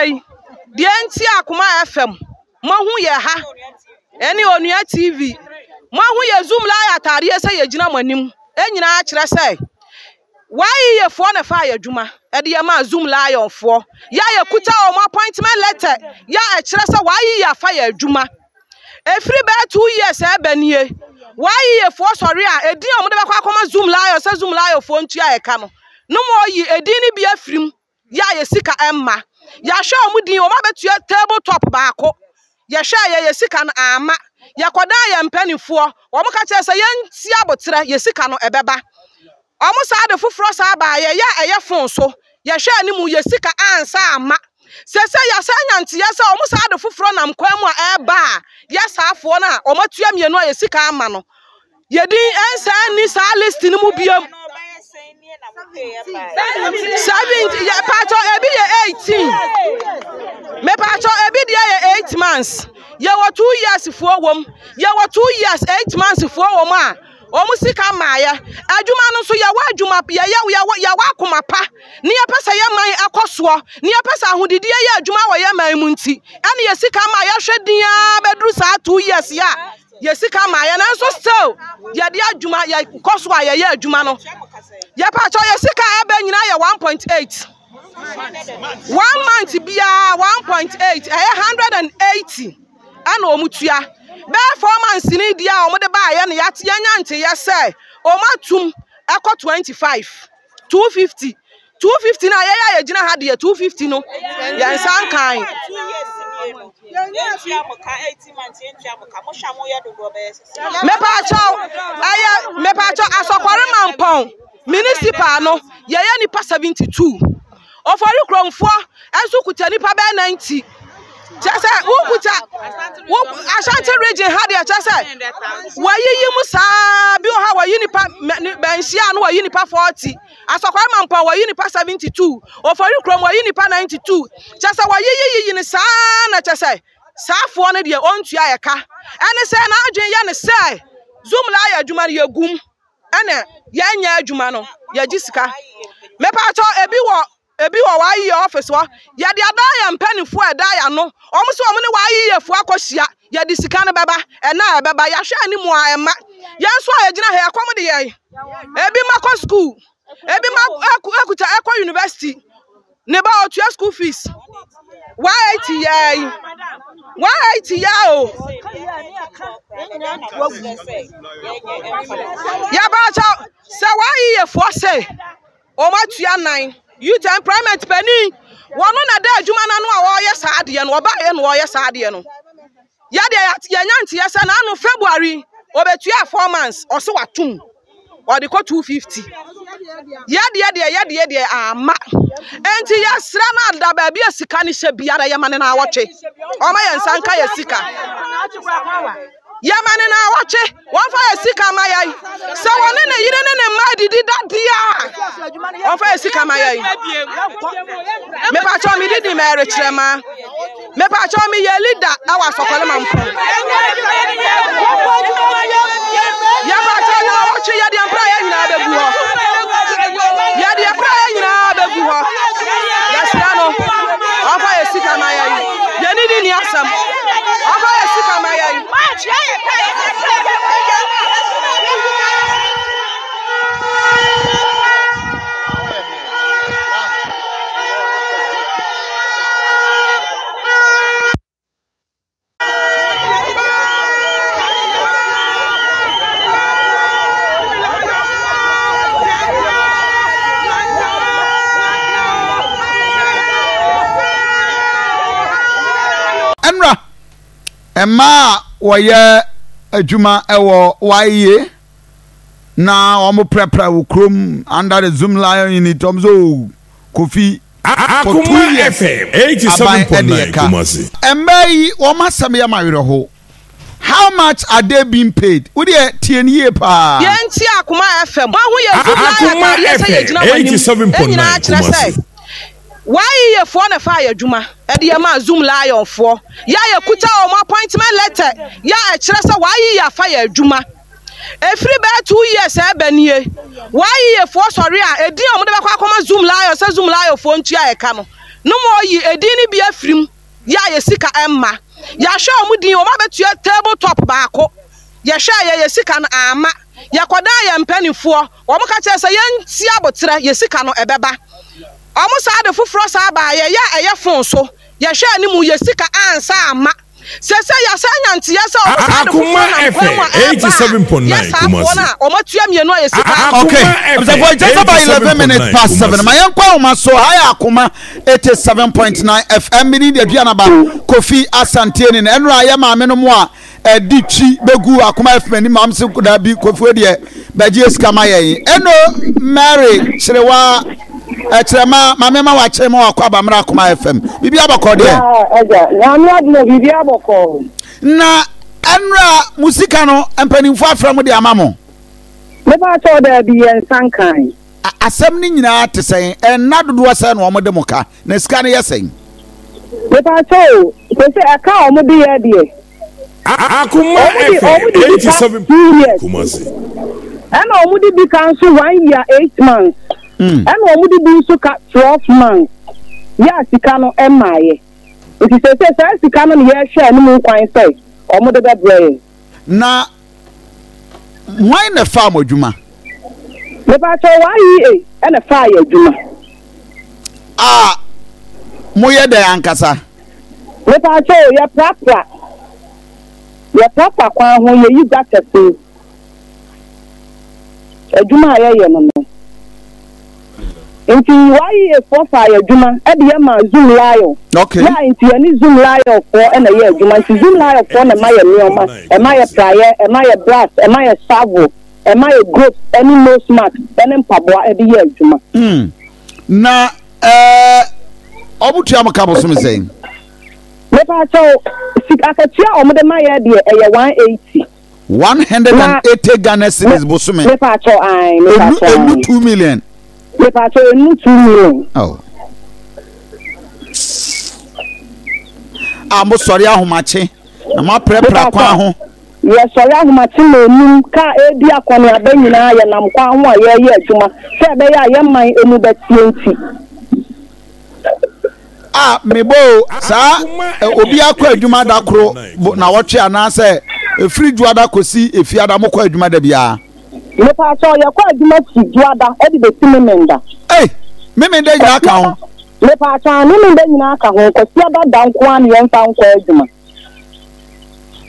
ye the enti Akoma FM mahu ye ha eni onua TV mahu ye zoom la atare se ye gina manim enyina a kire se YEA fo na fa ya adwuma e de ma zoom lion fo ya ye kuta o appointment letter ya e kire se YEA fa ya adwuma efiri be 2 years e banie YEA fo sori a edin o mo de be kwa akoma zoom lion se zoom lion fo ntua e ka no mo yi edin ni bi afirim ya ye sika emma ya hwe o mo din o ma betua table top baako ya hwe ye sika no ama ya koda ya mpanifo o mo ka che se ye nti abotre ye sika no ebeba omo sa de fufuro sa ba ye ya eye fon so ye hwe ani mu ye sika ansa ama se ya sa nyante ye se omo sa de fufuro nam kwan mu a eba ya sa afo na omo tua mienu a ye sika ama no ye din ensa ni sa list ni mu biam 70 ya pato ebi ye 18 me pato ebi dia ye 8 months ye wa 2 years fo wom ye wa 2 years 8 months fo wom a omusika maaya adwuma no so ya wa adwuma ya wa akoma pa ne ya pesa ya man akoso ne ya pesa ahodidi ya adwuma wo ya man mu nti ene ya sika ma ya hwedia bedru sa 2 years ya sika maaya na so still ya di adwuma ya koso ya adwuma no ya pa cho ya sika aba nyina ya 1.8 1 month bia 1.8 180 ana omutua performance ni dia o mo de ba ye ne ya tie nyante ye say o matum ekọ 25 250 na ye gina ha de 250 no ya nsan kan me pa cho asokware mampon municipal no ye nipa 72 ofori kromfo enso kuta nipa be 90 just say Ashanti region had ya just say YEA musa bi o ha nipa benhia no nipa 40 asokwa mampa nipa 72 ofori krom nipa 92 just say YEA ni sa na just say safo no de ontua ye ka ene say na adwen ye ne say zoom la ya adwuma ye gum ene ye nya adwuma no ye gisika me pa cho ebi wo YEA office wo ye de adaya mpanifo adaya no omo so omo ne YEA fo akohia ye de sika ne beba na beba ya hwe ani mu a ema ye so a gina he akom de ye ebi mako school ebi ma akuta ekọ university ne ba otua school fees YEA o ya ba cha se YEA fo say o ma tua 9 youth employment penny wono na da adwuma na no a wo ye saade ye no oba ye no wo ye saade ye no ya de ya nyante ye se na no February obetua 4 months o se watum o de ko 250 ya de ama enti ya sra na da ba bia sika ni hye biara ye mane na awotwe o ma ye nsanka ye sika Yamane na wache won fa sika mayai se woni ne yire ne ma didi dadia won fa sika mayai me pa cho mi didi mere kirema me pa cho mi ye leader awa sokole mampo ya pa cho na wache ya di ampra ya nyina bebu ho ya di ampra ya nyina bebu ho ya siano won fa sika mayai ye ni ni asam won fa sika mayai Enra Emma woye adwuma ewo YEA na omo prepare wo krom under the Zoom Lion unit omzo Kofi Akoma FM 87.9 Kumasi. Emma wo masam ya mawere ho. How much are they being paid? Udi TNA pa. Yenti Akoma FM. Wa hu ye Zoom Lion ya se ye gina 87.9 Kumasi. YEA fo na fa ya adwuma e de ma Zoom Lion fo ya ye kuta o appointment letter ya e kire se YEA fa ya adwuma efiri be 2 years e banie YEA fo sori a edin o mo de be kwa akoma Zoom Lion se Zoom Lion fo ntua e ka no no mo yi edini bi afrim ya yesika emma ya hwe omudin o ma betu table top baako ya hwe ya yesika no ama ya koda ya mpanifo o mo ka kire se yanti abotre yesika no ebeba o mo sa de foforo sa ba ya eye fon so ya hwe ani mu yesika ansa ama sese ya sanyanti ya sa Akoma FM 87.9 Kumasi. O matua mienu yesika okay so for just about 11 minutes past 7 my yankwa uma so high Akoma 87.9 FM mini de dua na ba Kofi Asante ni enra ya ma me no mo a edichi begu Akoma FM ni mam se da bi Kofi de bagie ska ma yen eno Mary Chirewa Echema mamema wa chema wa kwa bamra Akoma FM bibi abako de na mi adno bibi abako na enra musika no empanimfo afram de amamo me ba to da bi en sankan asem ni nyina tesen enna dodo se na omode muka na sika ne yesen me ba to se aka omode ye de Akoma FM 87 Kumasi ana omode bi kan so 1 year 8 months ana omode bi so ka 12 months ya sika no emaye iti se sika no ye hwe ni mu kwan se omode be bre na why na farm adwuma me ba to YEA na fa ya adwuma moye de ankasa me ba to ya papa kwa ho ye yi gatete adwuma ye no no nti YEA for fa ya adwuma e de ma Zoom lion okay ya nti ani Zoom lion for na ye adwuma nti Zoom lion for na ma ye neoma e ma ye prayer e ma ye brass e ma ye savo e ma ye group any no smart any mpaboa e de ye adwuma na obutu amaka so me say me pa cho akatia omode ma ye de e 180 Ghana cedis bosume me pa cho me pa cho 2 million me pa cho 2 million oh mo sorry ahomache na ma prepare kwa ho ye sorry ahomache no num ka edi akwane abanyina ye nam kwa ho a ye adwuma se be ya ye man enu betienti mebo sa obi akwa adwuma da kro na wotwe anase efiri duada kosi efiada mokwa adwuma da bia me pa so ye kwa adwuma ti duada e di betimi menda memenda nyina ka ho me pa so memenda nyina ka ho kosi ada dan kwa ne ye mfa nkwa adwuma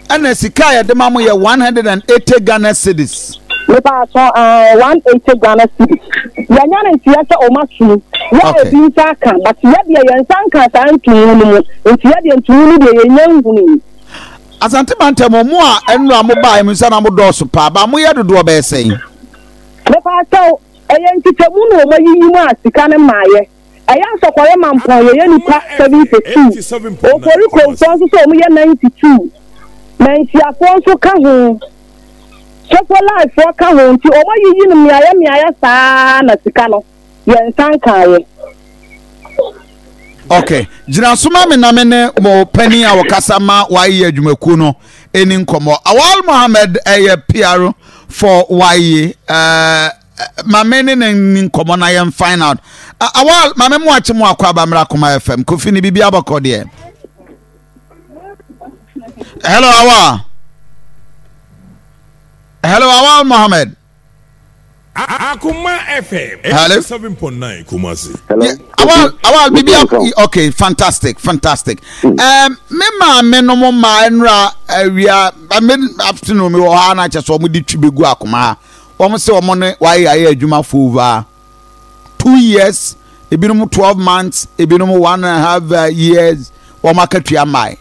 ana sika ya de mamo ye 180 Ghana cedis me pa so 180 Ghana cedis ya nyane ntia se o masu ya ebi nsa kan but ya de ye nsa kan san tunu mu ntia de tunu de ye nyanhuni asante mantemo mo a enu amoba mu nsa na mo doso pa ba mo ye dodo be sen me pa so eye ntitemu no mo yiyi mu asika ne maaye aya sokoye mampon ye nipa 72 ofori ko so so mo ye 92 na ntiafo so ka ho so life for ka ho nti o mo yiyi no miaya saa na sika no ye nsan kaaye okay jira suma me na me ne mo pani a wakasa ma YEA adwumaku no eni nkomo Awal Mohammed PR for YEA ma me ne nkomo na yem find out Awal ma me mo ache mo akwa bamra Akoma FM Kofi ni bibia bakode hello Awal Mohammed Akoma FM 7.9 Kumasi. Hello. Awal bibia okay fantastic me ma me no mo ma enra awia afternoon me wo ha na che so mo di twibegu Akoma wo mo se wo mo ne YEA adwuma for over 2 years ebinum 12 months ebinum 1.5 years wo makatwa mai.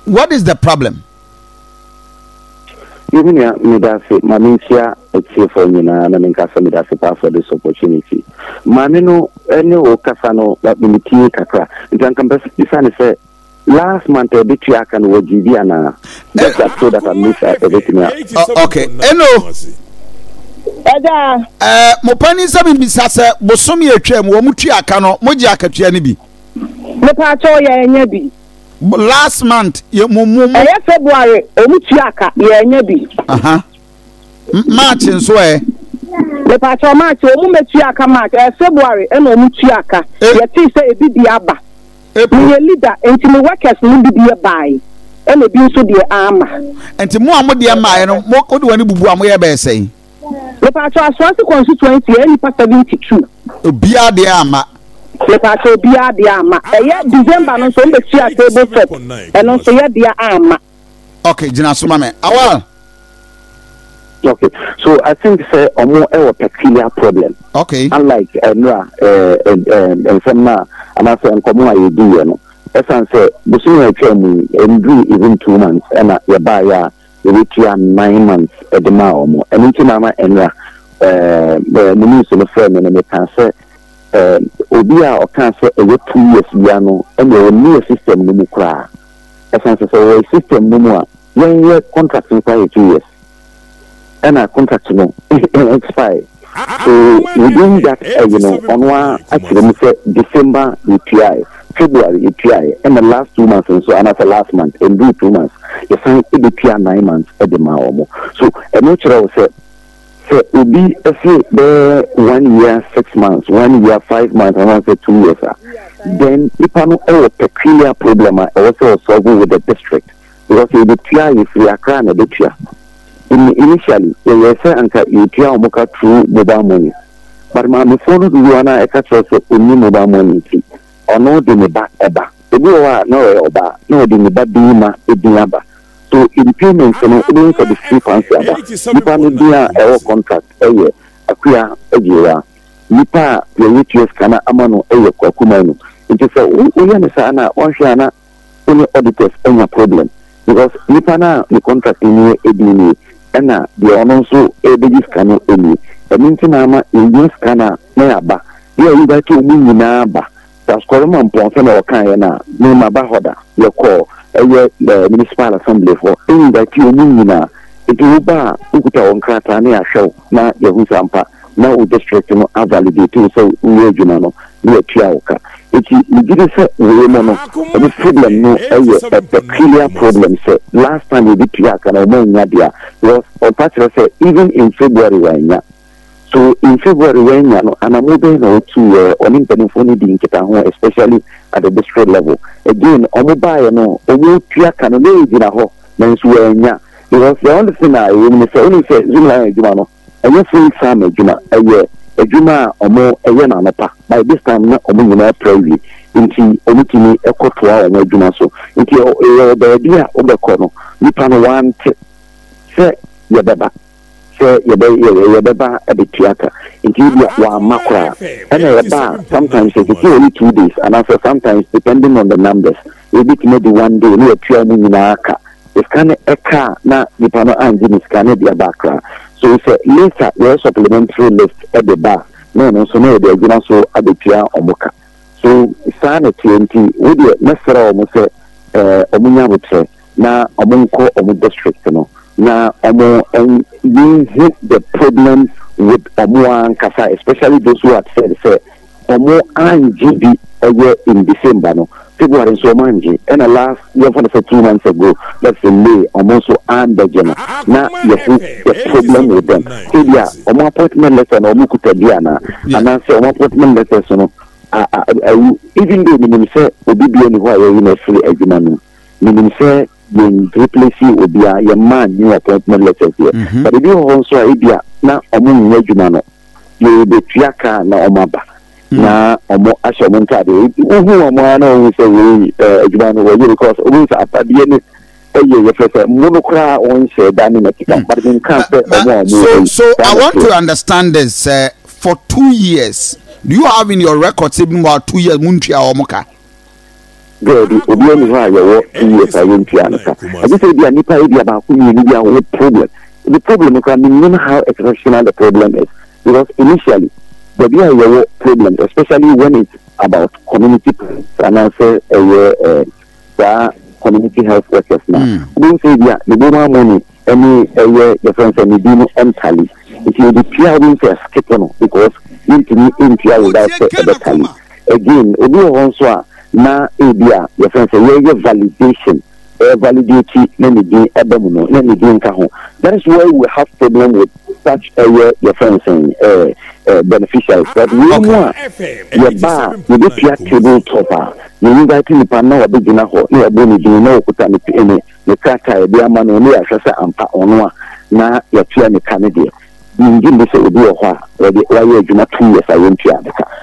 What is the problem? Even me that Mamincia for Nina and Casa me that for this opportunity. Manino any Casano that me kakra. You can compare say last month a bit I can wo Giviana. That's so that I miss everything. Okay. Hello. Mo pani sabi bisase bosomi atwam wo mutu aka no moji akatua ne bi. Me pa cho ye nya bi. Last month February omutu aka ye nya bi. March nso Le pa cho March omu metu aka March February e no omutu aka ye ti se ebi bi aba Me leader enti me workers no bi buy. And a bill so dear armor. And to more dear mine, more could one bubu am by say. The patch was once the constituency any part 72. Be the armor. The patch will be the armor. A year December no so the chair table set. And also the armor. Okay, Jinasumame. Awal. Okay, so I think say a more peculiar problem. Okay. Unlike and some now, I'm also in common idea, no. As I say, the sooner I tell me, and do even 2 months, and you buy a 9 months at the Mao, and into Mama and the news of the firm, and they can say, Obia or cancer a 2 years piano, and the new system no more. As I say, a system no more, 1 year contract in 2 years. And our contract no expire. So we doing that, on one actually say December EPI, February EPI, and the last 2 months and so another last month, and do 2 months. You sign EPI 9 months at the Maomo. So a natural say will be a few there 1 year 6 months, 1 year 5 months, and I say 2 years. Then if I know a peculiar problem, I also solve with the district because the EPI is we are crying a bit here. Initially, they say anka EPI omoka through mobile money. But my phone is one I catch also only mobile money. Or no, the neba eba. The boy no oba, no the neba bima ediaba. So in payments, no, even for the free fancy aba. Nipa no dia a contract eye akuya ejiwa. Nipa the UTS kana amano eye kwa kumano. It is a uya sana onshana only auditors any problem because nipa na the contract in edini. And the also a baby scanner only. The Mintinama in scanner nearby. You are either to win in Abba. That's Coleman Ponson or Kayana, no Mabahoda, your call, the municipal assembly for any that you win in a. It will bar Ukuta on Kratania show, now Yahusampa, now with district no validated so we Junano, near Chiaoka. It didn't say the problem no a peculiar problem say last time we did Piaka and Nadia was or Patra say even in February when so in February when and I'm moving to on internet being especially at the district level again on mobile no Piaka no Jinaho Mensuenya because the only thing I only say Jumano and you full summer Juma a year. A Juma or more a yanapa. By this time, not a millionaire probably into omitting a cotua or Juma so. Into the idea of the corner. You can want say your baba. Say your baba at the theatre. Into your macra. And a bar sometimes it's only 2 days, and also sometimes depending on the numbers. You be maybe 1 day, no pure minaka. It's kind of a car, not the panel engine is kind of their background. So it's a later where supplementary list at the bar. No, so no, they're going to at the Pia or Moka. So sanity with the Mesra almost Omunya would say, now Omunko Omu district, now Omo and you hit the problem with Omu and Kasa, especially those who had said, say, Omo and GB a year in December, no. February so manji and the last year for the 2 months ago that's in May almost and the general now the problem with them so yeah appointment letter no mukuta diana and I say appointment letter so even though minimum say obi bi ni ho ayo you know free agreement minimum say when replace obi a your man new appointment letters here but if you also idea na omo new agreement no you be triaka na omaba na omo asho montade uhu omo na o say we adwuma no because omo say apade ni you first monokra on say that ni makita but in can say omo so I want to understand this for 2 years do you have in your records even about 2 years muntia omoka good obi ni ha yo 2 years ayentia naka I just say dia nipa e dia ba ku ni dia wo problem the problem is I mean how exceptional the problem is because initially the BIA problem, especially when it's about community and also community health workers now. Don't say the more money, any your friends and you entirely. It will be pure to escape because into without the time. Again, also now your friends validation. Validity, let me do that is why we have problem with such your friends saying beneficiaries. But we want your bar, you be table topper. You invite me to know a big enough, you are going to know what I'm in the kaka, the man only as and pa on one. Now you're trying to Canada. You give me say, do a while, or the 2 years I went to America.